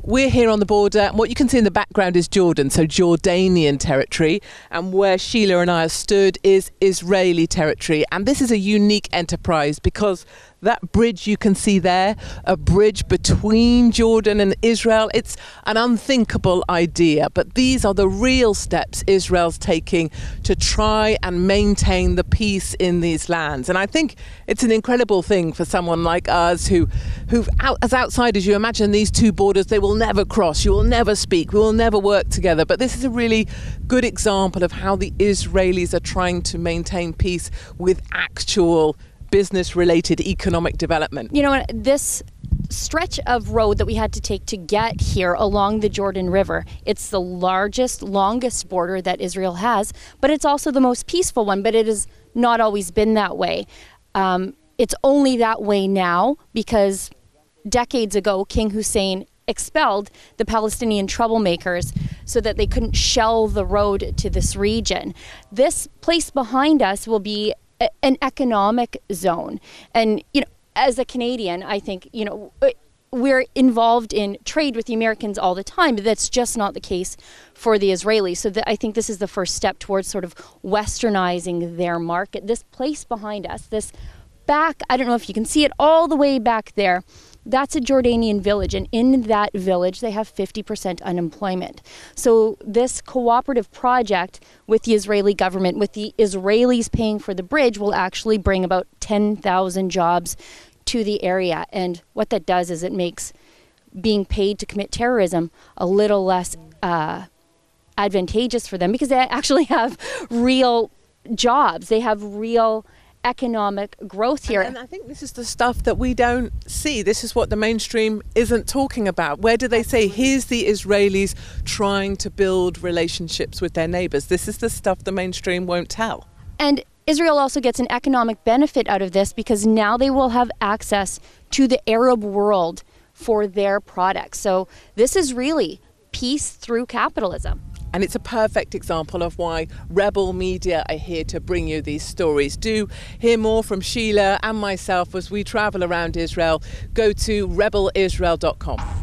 we're here on the border, and what you can see in the background is Jordan, so Jordanian territory, and where Sheila and I are stood is Israeli territory. And this is a unique enterprise because that bridge you can see there, a bridge between Jordan and Israel, it's an unthinkable idea. But these are the real steps Israel's taking to try and maintain the peace in these lands. And I think it's an incredible thing for someone like us as outsiders, you imagine these two borders, they will never cross, you will never speak, we will never work together. But this is a really good example of how the Israelis are trying to maintain peace with actual business-related economic development. You know, this stretch of road that we had to take to get here along the Jordan River, it's the largest, longest border that Israel has, but it's also the most peaceful one, but it has not always been that way. It's only that way now because decades ago, King Hussein expelled the Palestinian troublemakers so that they couldn't shell the road to this region. This place behind us will be an economic zone. And, you know, as a Canadian, I think, you know, we're involved in trade with the Americans all the time, but that's just not the case for the Israelis. So I think this is the first step towards sort of westernizing their market. This place behind us, this back, I don't know if you can see it all the way back there, that's a Jordanian village, and in that village they have 50% unemployment. So this cooperative project with the Israeli government, with the Israelis paying for the bridge, will actually bring about 10,000 jobs to the area. And what that does is it makes being paid to commit terrorism a little less advantageous for them, because they actually have real jobs. They have real economic growth here. And I think this is the stuff that we don't see. This is what the mainstream isn't talking about. Where do they say, here's the Israelis trying to build relationships with their neighbours? This is the stuff the mainstream won't tell. And Israel also gets an economic benefit out of this because now they will have access to the Arab world for their products. So this is really peace through capitalism. And it's a perfect example of why Rebel Media are here to bring you these stories. Do hear more from Sheila and myself as we travel around Israel. Go to rebelisrael.com.